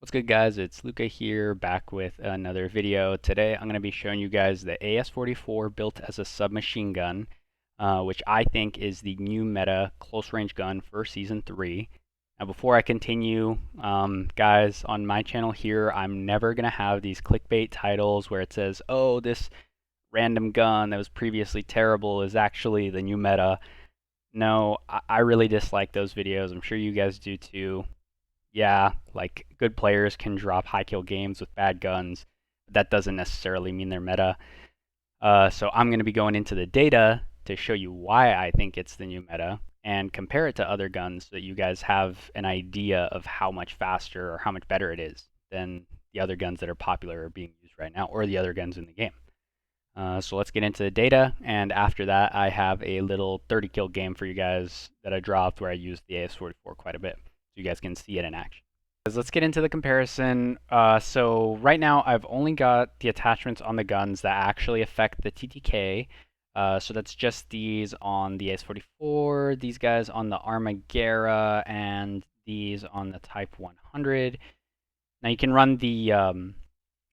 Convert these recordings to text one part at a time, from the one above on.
What's good, guys? It's Luca here, back with another video. Today I'm going to be showing you guys the AS44 built as a submachine gun, which I think is the new meta close range gun for Season 3. Now before I continue, guys, on my channel here, I'm never going to have these clickbait titles where it says, oh, this random gun that was previously terrible is actually the new meta. No, I really dislike those videos. I'm sure you guys do too. Yeah, like good players can drop high kill games with bad guns, but that doesn't necessarily mean they're meta. So I'm going to be going into the data to show you why I think it's the new meta and compare it to other guns so that you guys have an idea of how much faster or how much better it is than the other guns that are popular or being used right now or the other guns in the game. So let's get into the data, and after that I have a little 30 kill game for you guys that I dropped where I used the AS44 quite a bit so you guys can see it in action. Let's get into the comparison. So right now I've only got the attachments on the guns that actually affect the TTK. So that's just these on the AS44, these guys on the Armaguerra, and these on the Type 100. Now you can run the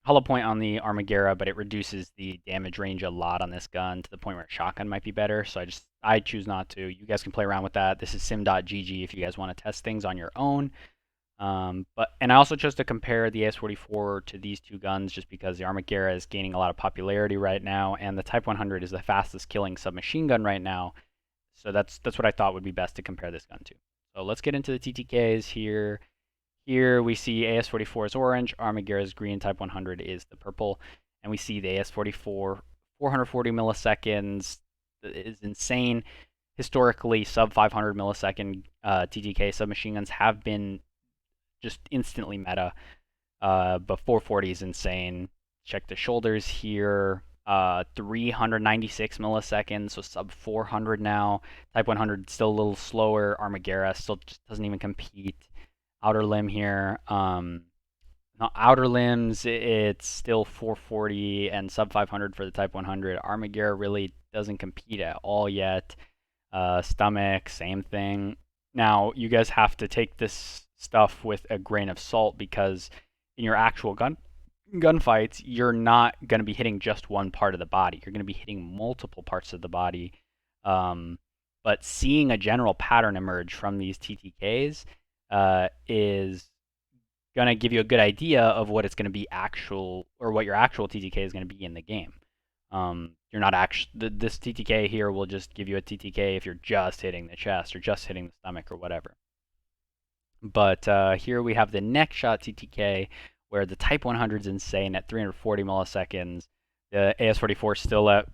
hollow point on the Armaguerra, but it reduces the damage range a lot on this gun to the point where a shotgun might be better. So I choose not to. You guys can play around with that. This is sim.gg if you guys want to test things on your own. And I also chose to compare the AS44 to these two guns just because the Armaguerra is gaining a lot of popularity right now, and the Type 100 is the fastest killing submachine gun right now. So that's what I thought would be best to compare this gun to. So let's get into the TTKs here. Here we see AS44 is orange, Armaguerra is green, Type 100 is the purple, and we see the AS44 440 milliseconds is insane. Historically, sub 500 millisecond TTK submachine guns have been just instantly meta. But 440 is insane. Check the shoulders here. 396 milliseconds, so sub 400 now. Type 100 still a little slower. Armaguerra still just doesn't even compete. Outer limb here. Not outer limbs, it's still 440 and sub 500 for the Type 100. Armaguerra really doesn't compete at all yet. Stomach, same thing. Now, you guys have to take this stuff with a grain of salt because in your actual gunfights, you're not going to be hitting just one part of the body. You're going to be hitting multiple parts of the body. But seeing a general pattern emerge from these TTKs is going to give you a good idea of what it's going to be what your actual TTK is going to be in the game. You're not actually, this TTK here will just give you a TTK if you're just hitting the chest or just hitting the stomach or whatever. But here we have the neck shot TTK where the Type 100 is insane at 340 milliseconds. The AS44 is still at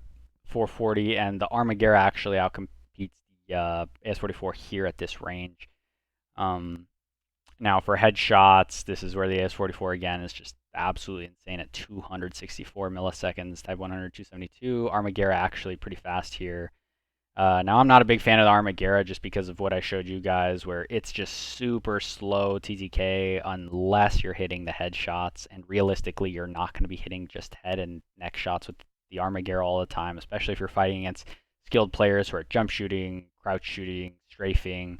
440, and the Armaguerra actually outcompetes the AS44 here at this range. Now for headshots, this is where the AS44 again is just absolutely insane at 264 milliseconds. Type 100, 272. Armaguerra actually pretty fast here. Now I'm not a big fan of the Armaguerra just because of what I showed you guys, where it's just super slow TTK unless you're hitting the headshots, and realistically you're not going to be hitting just head and neck shots with the Armaguerra all the time, especially if you're fighting against skilled players who are jump shooting, crouch shooting, strafing,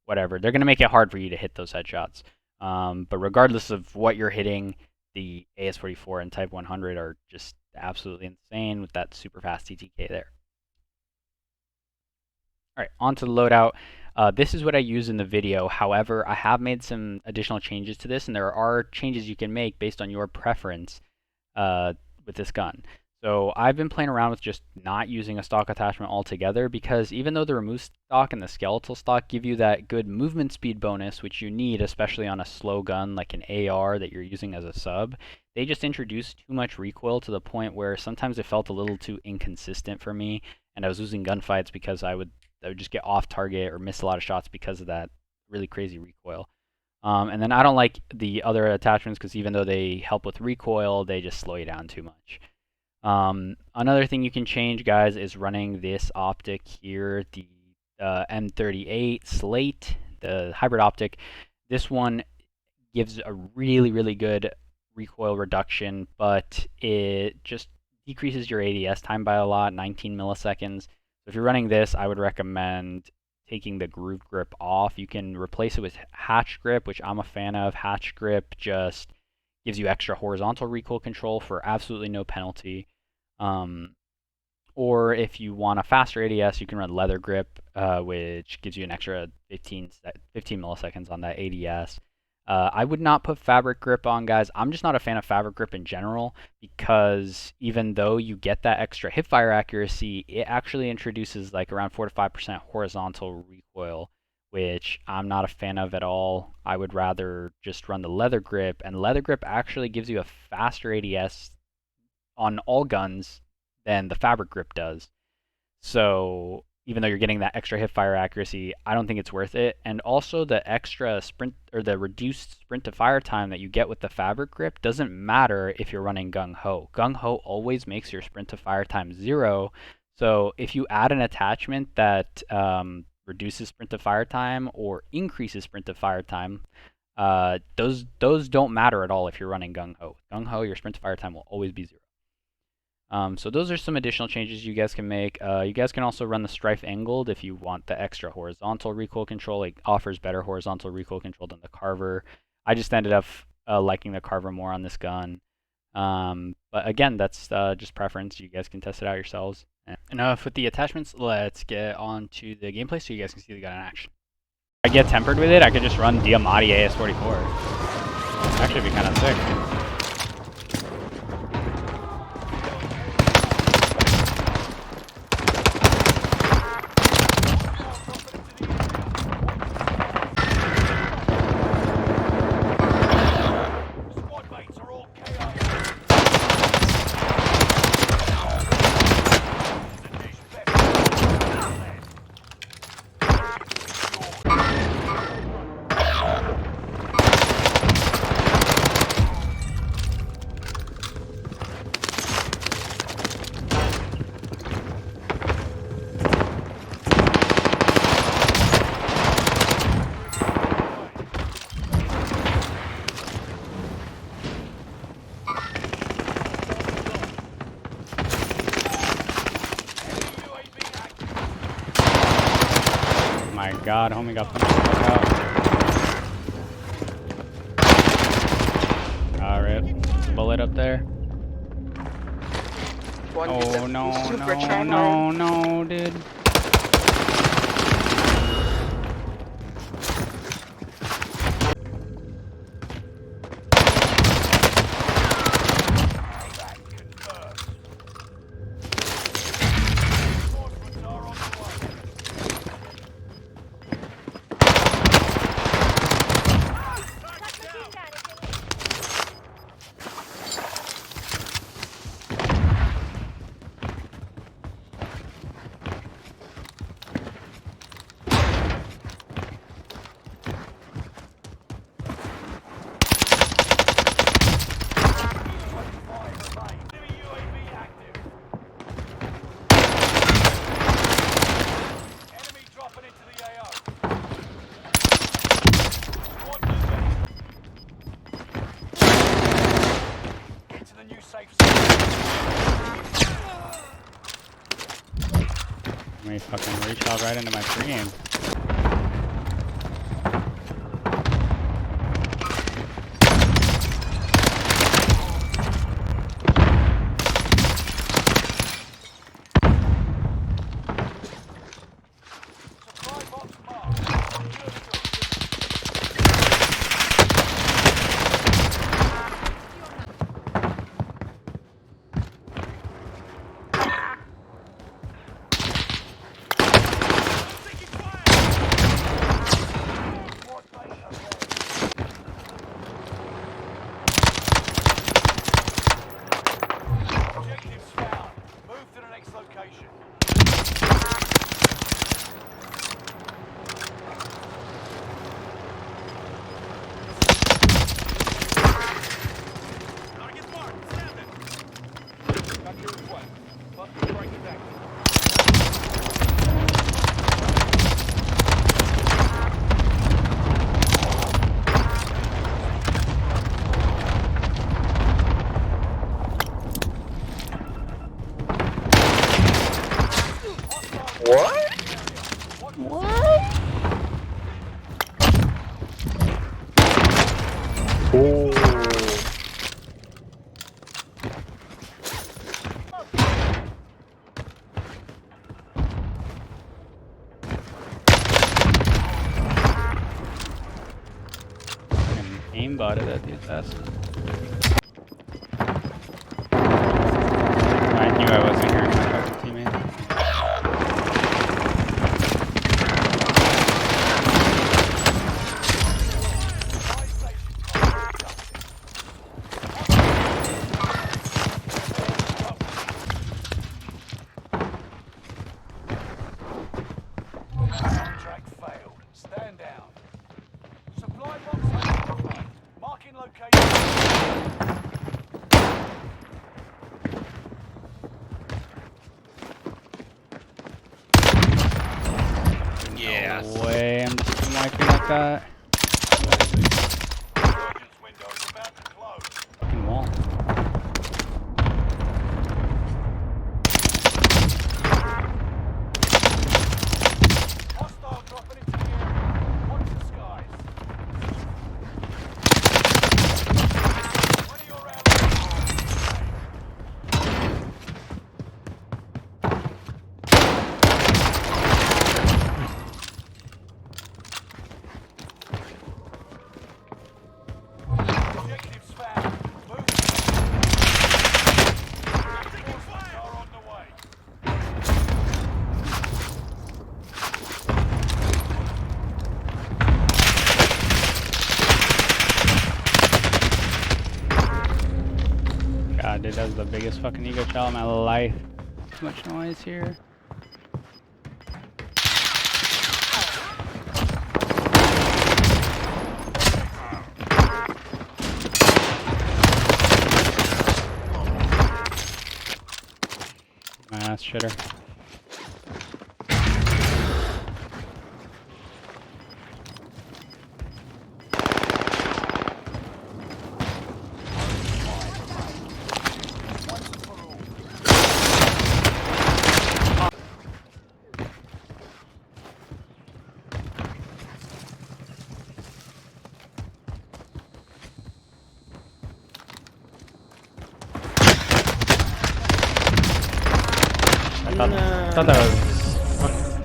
whatever. They're going to make it hard for you to hit those headshots. But regardless of what you're hitting, the AS44 and Type 100 are just absolutely insane with that super fast TTK there. All right, on to the loadout. This is what I use in the video. However, I have made some additional changes to this, and there are changes you can make based on your preference with this gun. So I've been playing around with just not using a stock attachment altogether because even though the remove stock and the skeletal stock give you that good movement speed bonus, which you need, especially on a slow gun like an AR that you're using as a sub, they just introduced too much recoil to the point where sometimes it felt a little too inconsistent for me, and I was losing gunfights because I would just get off target or miss a lot of shots because of that really crazy recoil. And then I don't like the other attachments because even though they help with recoil, they just slow you down too much. Another thing you can change, guys, is running this optic here, the M38 Slate, the hybrid optic. This one gives a really, really good recoil reduction, but it just decreases your ADS time by a lot, 19 milliseconds. So if you're running this, I would recommend taking the grooved grip off. You can replace it with hatch grip, which I'm a fan of. Hatch grip just gives you extra horizontal recoil control for absolutely no penalty. Or if you want a faster ADS, you can run leather grip, which gives you an extra 15 milliseconds on that ADS. I would not put fabric grip on, guys. I'm just not a fan of fabric grip in general because even though you get that extra hipfire accuracy, it actually introduces like around 4 to 5% horizontal recoil, which I'm not a fan of at all. I would rather just run the leather grip, and leather grip actually gives you a faster ADS on all guns than the fabric grip does. So even though you're getting that extra hip fire accuracy, I don't think it's worth it. And also the extra sprint or the reduced sprint to fire time that you get with the fabric grip doesn't matter if you're running gung ho. Gung ho always makes your sprint to fire time 0. So if you add an attachment that reduces sprint to fire time or increases sprint to fire time, those don't matter at all if you're running gung ho. Gung ho, your sprint to fire time will always be 0. So those are some additional changes you guys can make. You guys can also run the Strife Angled if you want the extra horizontal recoil control. It offers better horizontal recoil control than the Carver. I just ended up liking the Carver more on this gun. But again, that's just preference. You guys can test it out yourselves. Enough with the attachments. Let's get on to the gameplay so you guys can see the gun in action. If I get tempered with it, I could just run Diamatti AS44. Actually be kind of sick. My God, homie got punched the fuck out. Alright, bullet up there. Oh no, dude. Let me fucking reach out right into my pregame. aimbotted that dude's ass. I knew I wasn't hearing my fucking teammate. Contract failed. Stand down. Supply box identified. Marking location. Yes. No way, I'm just wiping like that. Emergence window is about to close. Fucking wall. Hostile dropping into the area. Watch the skies. One of your allies. Objectives found. Move. Reinforcements are on the way. God, dude, that was the biggest fucking ego shot of my life. Too much noise here. My ass shitter. I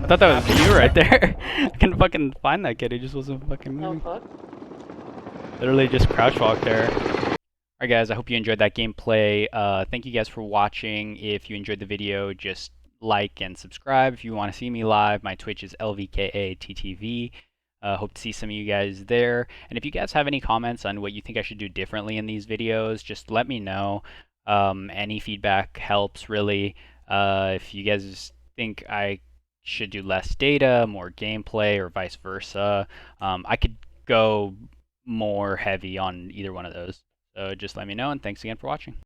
thought that was you right there. I couldn't fucking find that kid. He just wasn't fucking moving. Oh, fuck. Literally just crouch walk there. Alright guys, I hope you enjoyed that gameplay. Thank you guys for watching. If you enjoyed the video, just like and subscribe. If you want to see me live, my Twitch is LVKATTV. Hope to see some of you guys there. And if you guys have any comments on what you think I should do differently in these videos, just let me know. Any feedback helps, really. If you guys think I should do less data, more gameplay, or vice versa, I could go more heavy on either one of those. So just let me know, and thanks again for watching.